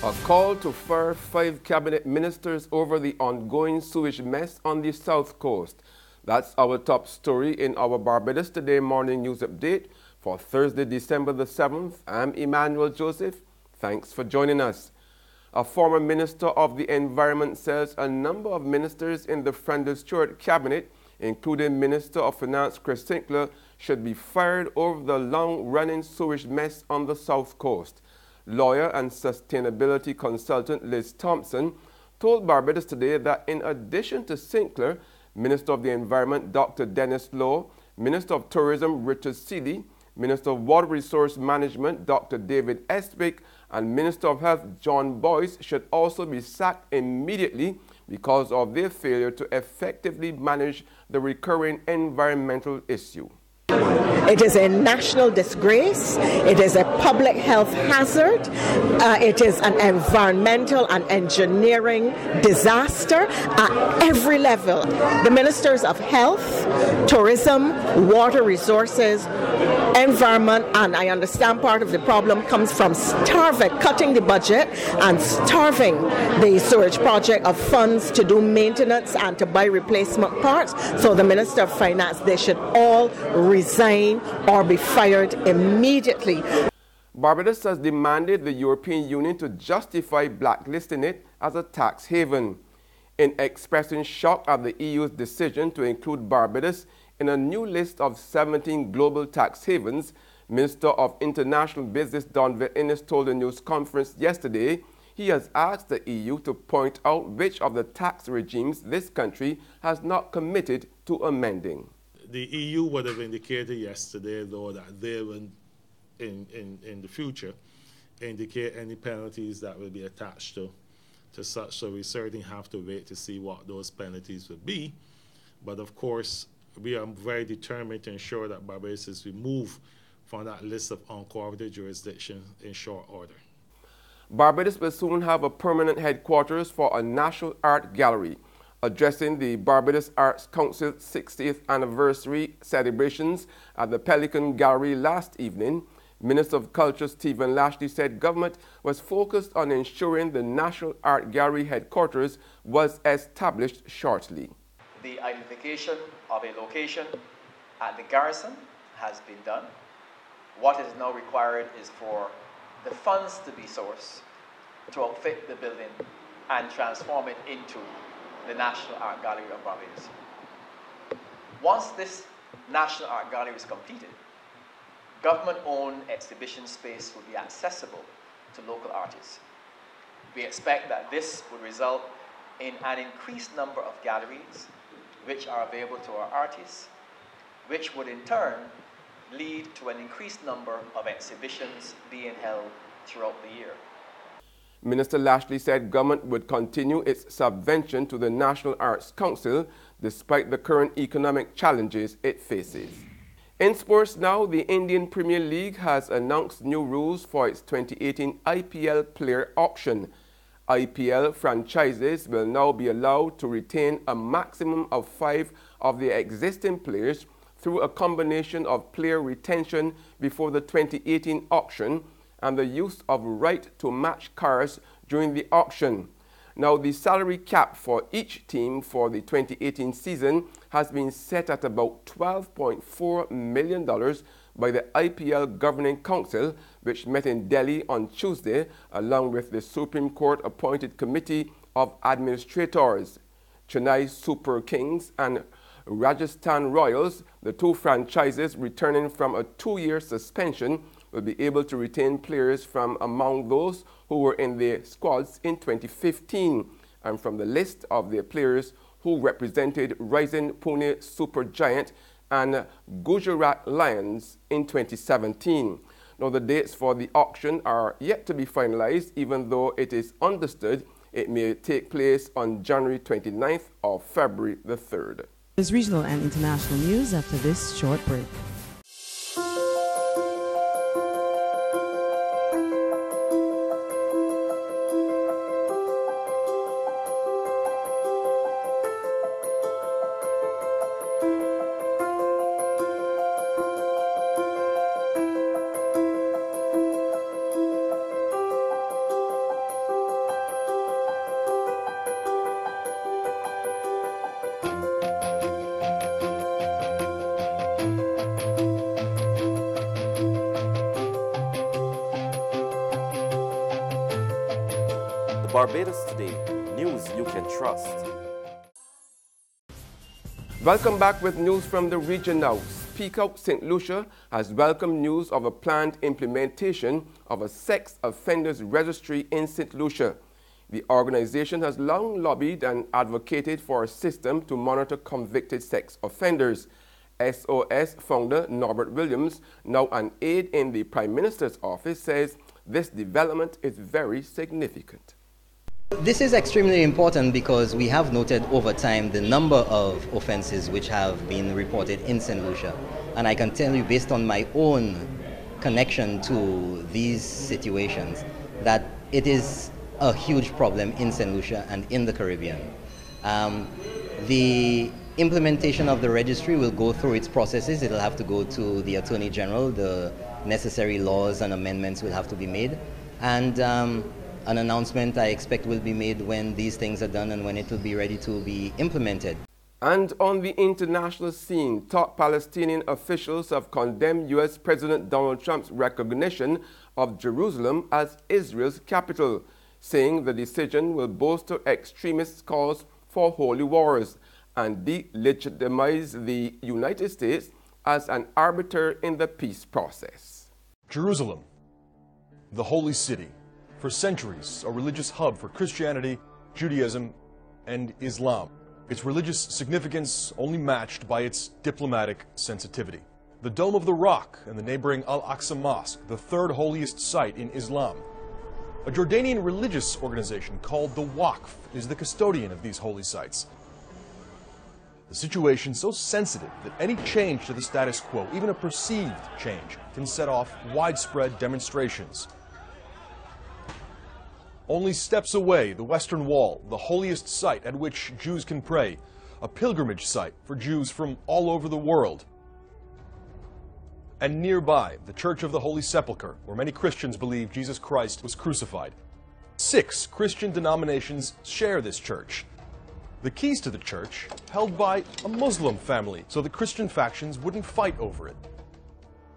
A call to fire 5 cabinet ministers over the ongoing sewage mess on the south coast. That's our top story in our Barbados Today morning news update for Thursday, December the 7th. I'm Emmanuel Joseph. Thanks for joining us. A former Minister of the Environment says a number of ministers in the Friendly Stewart cabinet, including Minister of Finance Chris Sinclair, should be fired over the long-running sewage mess on the south coast. Lawyer and sustainability consultant Liz Thompson told Barbados Today that in addition to Sinclair, Minister of the Environment Dr. Dennis Lowe, Minister of Tourism Richard Seeley, Minister of Water Resource Management Dr. David Estwick, and Minister of Health John Boyce should also be sacked immediately because of their failure to effectively manage the recurring environmental issue. It is a national disgrace. It is a public health hazard. It is an environmental and engineering disaster at every level. The ministers of health, tourism, water resources, environment, and I understand part of the problem comes from cutting the budget and starving the sewage project of funds to do maintenance and to buy replacement parts. So the Minister of Finance, they should all resign or be fired immediately. Barbados has demanded the European Union to justify blacklisting it as a tax haven. In expressing shock at the EU's decision to include Barbados in a new list of 17 global tax havens, Minister of International Business Donville Innes told a news conference yesterday he has asked the EU to point out which of the tax regimes this country has not committed to amending. The EU would have indicated yesterday, though, that they will, in the future, indicate any penalties that will be attached to such. So we certainly have to wait to see what those penalties will be. But of course, we are very determined to ensure that Barbados is removed from that list of uncooperative jurisdictions in short order. Barbados will soon have a permanent headquarters for a national art gallery. Addressing the Barbados Arts Council's 60th anniversary celebrations at the Pelican Gallery last evening, Minister of Culture Stephen Lashley said government was focused on ensuring the National Art Gallery headquarters was established shortly. The identification of a location at the garrison has been done. What is now required is for the funds to be sourced to outfit the building and transform it into the National Art Gallery of Barbados. Once this National Art Gallery is completed, government-owned exhibition space will be accessible to local artists. We expect that this would result in an increased number of galleries which are available to our artists, which would in turn lead to an increased number of exhibitions being held throughout the year. Minister Lashley said government would continue its subvention to the National Arts Council despite the current economic challenges it faces. In sports now, the Indian Premier League has announced new rules for its 2018 IPL player auction. IPL franchises will now be allowed to retain a maximum of 5 of their existing players through a combination of player retention before the 2018 auction and the use of right-to-match cars during the auction. Now, the salary cap for each team for the 2018 season has been set at about $12.4 million by the IPL Governing Council, which met in Delhi on Tuesday, along with the Supreme Court-appointed Committee of Administrators. Chennai Super Kings and Rajasthan Royals, the two franchises returning from a 2-year suspension, will be able to retain players from among those who were in their squads in 2015 and from the list of their players who represented rising Pune Supergiant and Gujarat Lions in 2017. Now, the dates for the auction are yet to be finalized, even though it is understood it may take place on January 29th or February the 3rd. There's regional and international news after this short break. Barbados Today, news you can trust. Welcome back with news from the region now. Speak Out St. Lucia has welcomed news of a planned implementation of a sex offenders registry in St. Lucia. The organization has long lobbied and advocated for a system to monitor convicted sex offenders. SOS founder Norbert Williams, now an aide in the Prime Minister's office, says this development is very significant. This is extremely important because we have noted over time the number of offenses which have been reported in St. Lucia. And I can tell you, based on my own connection to these situations, that it is a huge problem in St. Lucia and in the Caribbean. The implementation of the registry will go through its processes. It will have to go to the Attorney General. The necessary laws and amendments will have to be made. And an announcement I expect will be made when these things are done and when it will be ready to be implemented. And on the international scene, top Palestinian officials have condemned U.S. President Donald Trump's recognition of Jerusalem as Israel's capital, saying the decision will bolster extremists' calls for holy wars and delegitimize the United States as an arbiter in the peace process. Jerusalem, the holy city, for centuries a religious hub for Christianity, Judaism, and Islam. Its religious significance only matched by its diplomatic sensitivity. The Dome of the Rock and the neighboring Al-Aqsa Mosque, the third holiest site in Islam. A Jordanian religious organization called the Waqf is the custodian of these holy sites. The situation so sensitive that any change to the status quo, even a perceived change, can set off widespread demonstrations. Only steps away, the Western Wall, the holiest site at which Jews can pray, a pilgrimage site for Jews from all over the world. And nearby, the Church of the Holy Sepulchre, where many Christians believe Jesus Christ was crucified. 6 Christian denominations share this church. The keys to the church held by a Muslim family, so the Christian factions wouldn't fight over it.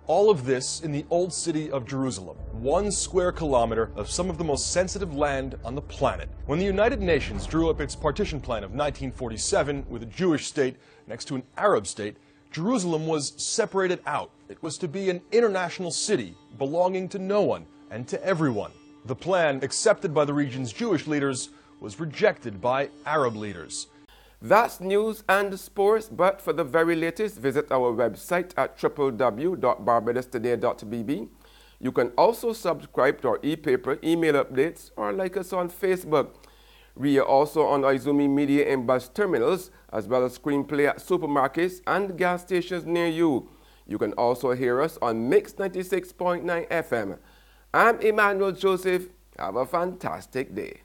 All of this in the old city of Jerusalem, 1 square kilometer of some of the most sensitive land on the planet. When the United Nations drew up its partition plan of 1947 with a Jewish state next to an Arab state, Jerusalem was separated out. It was to be an international city belonging to no one and to everyone. The plan, accepted by the region's Jewish leaders, was rejected by Arab leaders. That's news and sports, but for the very latest, visit our website at www.barbadostoday.bb. You can also subscribe to our e-paper, email updates, or like us on Facebook. We are also on Izumi Media in bus terminals, as well as screenplay at supermarkets and gas stations near you. You can also hear us on Mix 96.9 FM. I'm Emmanuel Joseph. Have a fantastic day.